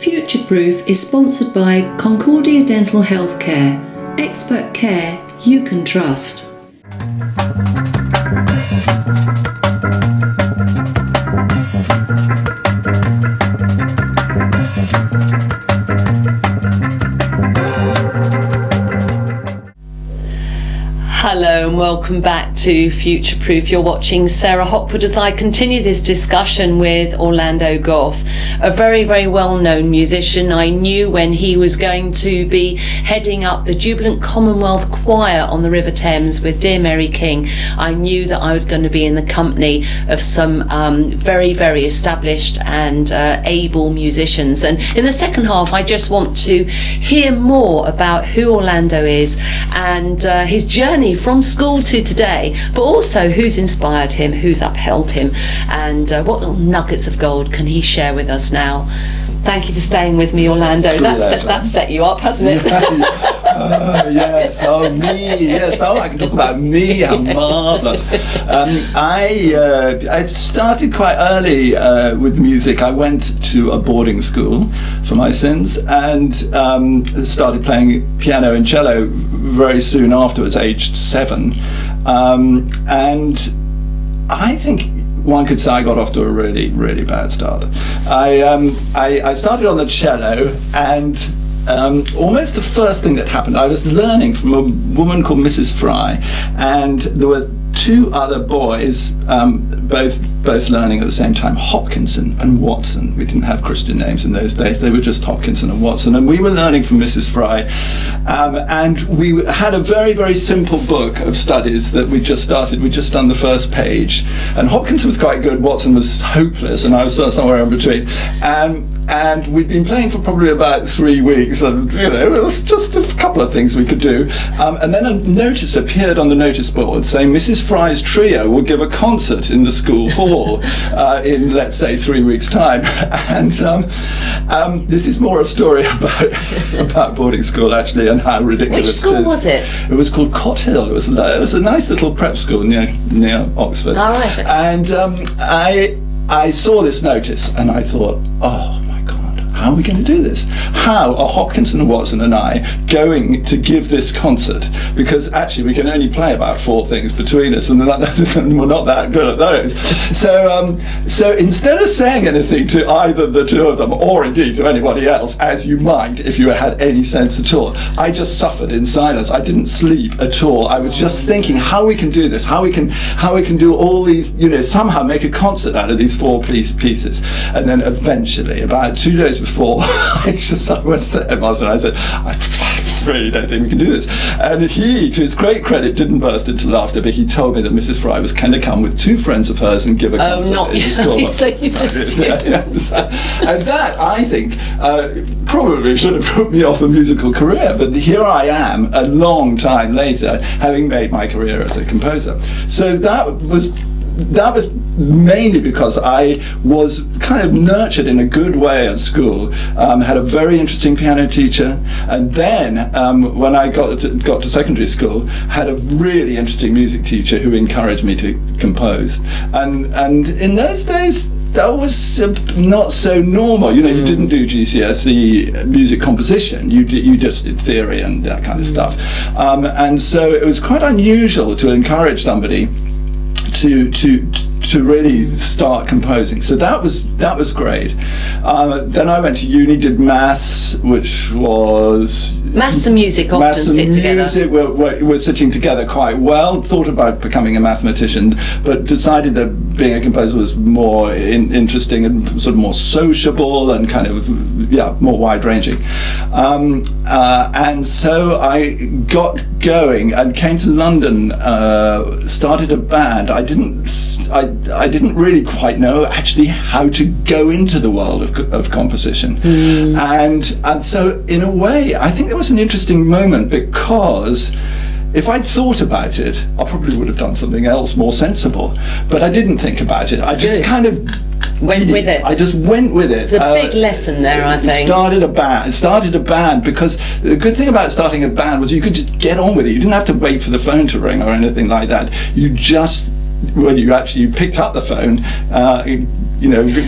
Future-Proof is sponsored by Concordia Dental Healthcare, expert care you can trust. Hello and welcome back to Future Proof. You're watching Sarah Hopwood as I continue this discussion with Orlando Gough, a very, very well-known musician. I knew when he was going to be heading up the Jubilant Commonwealth Choir on the River Thames with Dear Mary King. I knew that I was going to be in the company of some very, very established and able musicians. And in the second half, I just want to hear more about who Orlando is and his journey from school to today, but also who's inspired him, who's upheld him, and what little nuggets of gold can he share with us now. Thank you for staying with me, Orlando. That's set you up, hasn't it? Yes, me. Yes, I can talk about me. How marvellous. I started quite early with music. I went to a boarding school for my sins and started playing piano and cello very soon afterwards, aged 7. And I think one could say I got off to a really, really bad start. I started on the cello, and almost the first thing that happened, I was learning from a woman called Mrs. Fry, and there were 2 other boys, both learning at the same time, Hawkinson and Watson. We didn't have Christian names in those days, they were just Hawkinson and Watson, and we were learning from Mrs. Fry, and we had a very, very simple book of studies that we just started. We'd just done the first page, and Hawkinson was quite good, Watson was hopeless, and I was sort of somewhere in between, and we'd been playing for probably about 3 weeks, and it was just a couple of things we could do, and then a notice appeared on the notice board saying Mrs. Fry's trio will give a concert in the school hall in, let's say, 3 weeks' time. And this is more a story about boarding school, actually, and how ridiculous it is. Which school was it? It was called Cott Hill. It was a nice little prep school near Oxford. Oh, right. Okay. And I saw this notice, and I thought, oh, how are we going to do this? How are Hawkinson and Watson and I going to give this concert? Because actually we can only play about 4 things between us, and we're not that good at those. So instead of saying anything to either the 2 of them, or indeed to anybody else, as you might if you had any sense at all, I just suffered in silence. I didn't sleep at all. I was just thinking how we can do this, how we can do all these, somehow make a concert out of these 4 pieces. And then eventually, about 2 days before, I went to the headmaster and I said, I really don't think we can do this. And he, to his great credit, didn't burst into laughter, but he told me that Mrs. Fry was going to come with 2 friends of hers and give a concert in the school. So you just... And that, I think, probably should have put me off a musical career, but here I am, a long time later, having made my career as a composer. So that was mainly because I was kind of nurtured in a good way at school, had a very interesting piano teacher, and then when I got to secondary school, had a really interesting music teacher who encouraged me to compose. And in those days, that was not so normal. You didn't do GCSE music composition. You just did theory and that kind of stuff. And so it was quite unusual to encourage somebody to really start composing. So that was great. Then I went to uni, did maths, which was... Maths and music often sit together. Maths and music were sitting together quite well. Thought about becoming a mathematician, but decided that being a composer was more interesting and sort of more sociable and kind of, more wide-ranging. And so I got going and came to London, started a band. I didn't really quite know actually how to go into the world of composition, and so in a way I think there was an interesting moment, because if I'd thought about it, I probably would have done something else more sensible, but I didn't think about it. I just kind of went with it. I just went with it. It's a big lesson there, I think. Started a band because the good thing about starting a band was you could just get on with it. You didn't have to wait for the phone to ring or anything like that. You just, when you actually picked up the phone,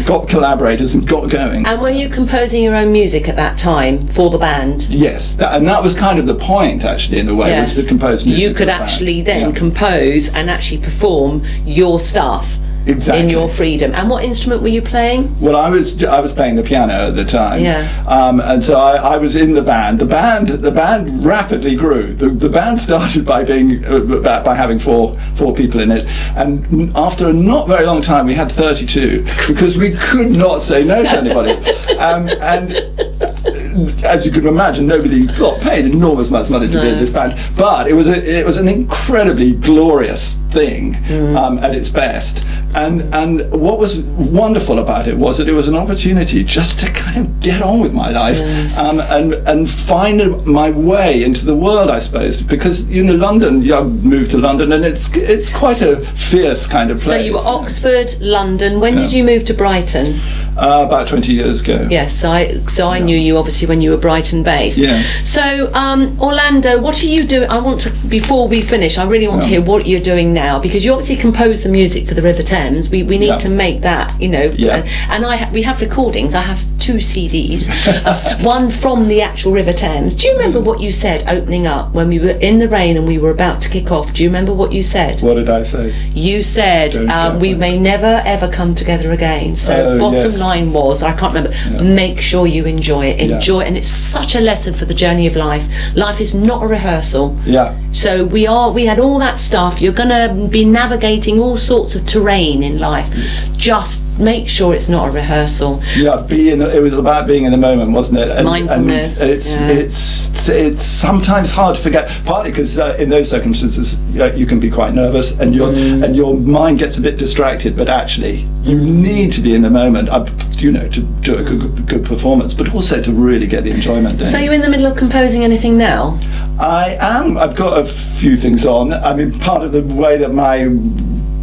got collaborators and got going. And were you composing your own music at that time for the band? Yes, and that was kind of the point, actually, in a way, was to compose music. You could actually then compose and actually perform your stuff. Exactly. In your freedom. And what instrument were you playing? Well, I was playing the piano at the time. Yeah. And so I was in the band. The band rapidly grew. The band started by having four people in it, and after a not very long time, we had 32 because we could not say no to anybody. And as you can imagine, nobody got paid enormous amounts of money to be in this band. But it was an incredibly glorious thing at its best. And what was wonderful about it was that it was an opportunity just to kind of get on with my life, and find my way into the world, I suppose. Because London, I moved to London, and it's quite a fierce kind of place. So you were Oxford, London. When did you move to Brighton? About 20 years ago. Yes, I knew you obviously when you were Brighton based. Yeah. So Orlando, what are you doing? Before we finish, I really want to hear what you're doing now, because you obviously composed the music for the River Thames. We need to make that, and we have recordings. I have 2 CDs, one from the actual River Thames. Do you remember what you said opening up when we were in the rain and we were about to kick off? Do you remember what you said? What did I say? You said we may never ever come together again. So bottom line was, I can't remember, make sure you enjoy it, and it's such a lesson for the journey of life. Life is not a rehearsal. Yeah. So we had all that stuff. You're going to be navigating all sorts of terrain in life. Just make sure it's not a rehearsal. Yeah, it was about being in the moment, wasn't it? Mindfulness. And it's sometimes hard to forget, partly because in those circumstances you can be quite nervous, and your mind gets a bit distracted, but actually you need to be in the moment, to do a good performance, but also to really get the enjoyment in. So you're in the middle of composing anything now? I am. I've got a few things on. I mean, part of the way that my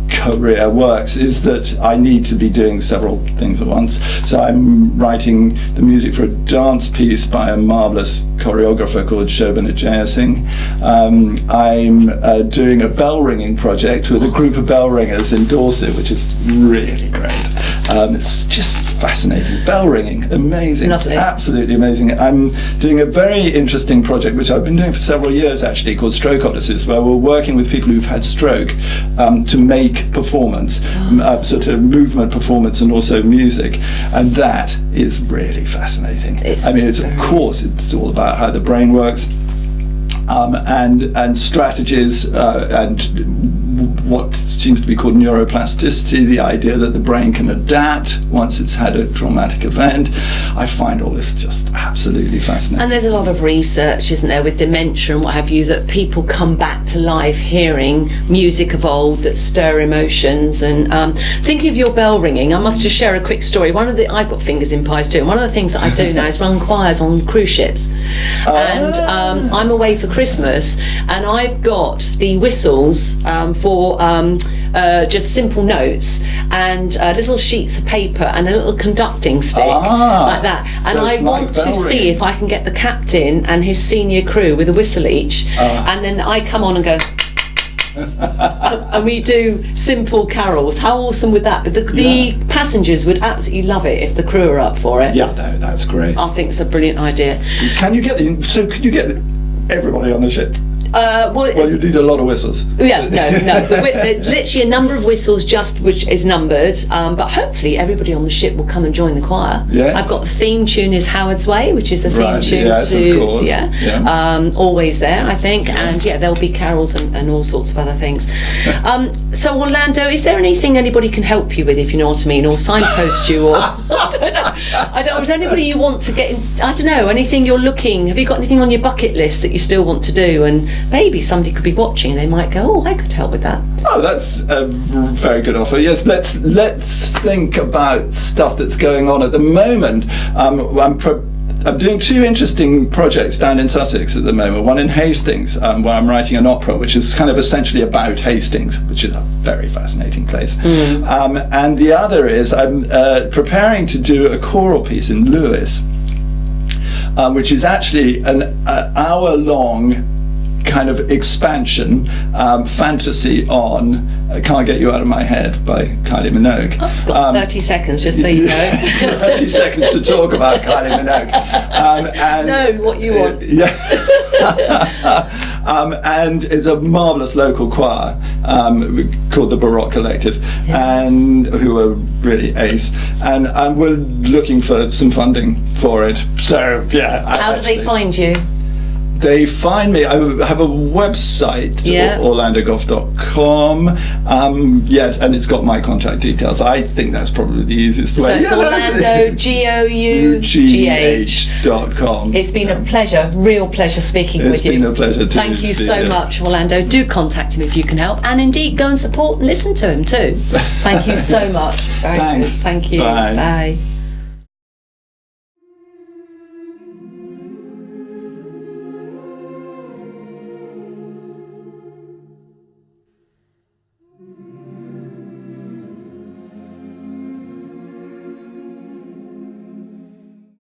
career works is that I need to be doing several things at once. So I'm writing the music for a dance piece by a marvellous choreographer called Shobana Jayasingh. I'm doing a bell ringing project with a group of bell ringers in Dorset, which is really great. It's just fascinating. Bell ringing, amazing. Lovely. Absolutely amazing. I'm doing a very interesting project which I've been doing for several years actually, called Stroke Odysseys, where we're working with people who've had stroke to make performance, sort of movement performance, and also music, and that is really fascinating. Of course it's all about how the brain works, and strategies, and what seems to be called neuroplasticity, the idea that the brain can adapt once it's had a traumatic event. I find all this just absolutely fascinating. And there's a lot of research, isn't there, with dementia and what have you, that people come back to life hearing music of old that stir emotions. And thinking of your bell ringing, I must just share a quick story. I've got fingers in pies too, and one of the things that I do now is run choirs on cruise ships. And I'm away for Christmas, and I've got the whistles for just simple notes, and little sheets of paper, and a little conducting stick like that. And so I want to see if I can get the captain and his senior crew with a whistle each, and then I come on and go and we do simple carols. How awesome would that be? The passengers would absolutely love it if the crew are up for it. Yeah, that's great. I think it's a brilliant idea. Could you get everybody on the ship? Well, you need a lot of whistles. Yeah, no. Literally a number of whistles, which is numbered. But hopefully everybody on the ship will come and join the choir. Yes. I've got the theme tune is Howard's Way, which is the theme tune of course. Always There, I think. And there'll be carols and all sorts of other things. So Orlando, is there anything anybody can help you with, if you know what I mean, or signpost you, or I don't know. Is there anybody you want to get in? I don't know. Anything you're looking? Have you got anything on your bucket list that you still want to do? And maybe somebody could be watching, they might go, I could help with that. Oh, that's a very good offer. Yes, let's think about stuff that's going on at the moment. I'm doing 2 interesting projects down in Sussex at the moment. One in Hastings, where I'm writing an opera, which is kind of essentially about Hastings, which is a very fascinating place. And the other is I'm preparing to do a choral piece in Lewes, which is actually an hour-long kind of expansion fantasy on Can't Get You Out of My Head by Kylie Minogue. I've got 30 seconds, just so you know. 30 seconds to talk about Kylie Minogue. And no, what you want. Yeah. And it's a marvellous local choir called the Baroque Collective, and who are really ace. And we're looking for some funding for it. So yeah. How do they find you? They find me. I have a website, orlandogough.com. Yes, and it's got my contact details. I think that's probably the easiest way. So it's Orlando, Gough.com. It's been a pleasure, real pleasure speaking with you. It's been a pleasure too. Thank you so much, Orlando. Do contact him if you can help, and indeed go and support and listen to him too. Thank you so much. Very Thanks. good. Thank you. Bye. Bye.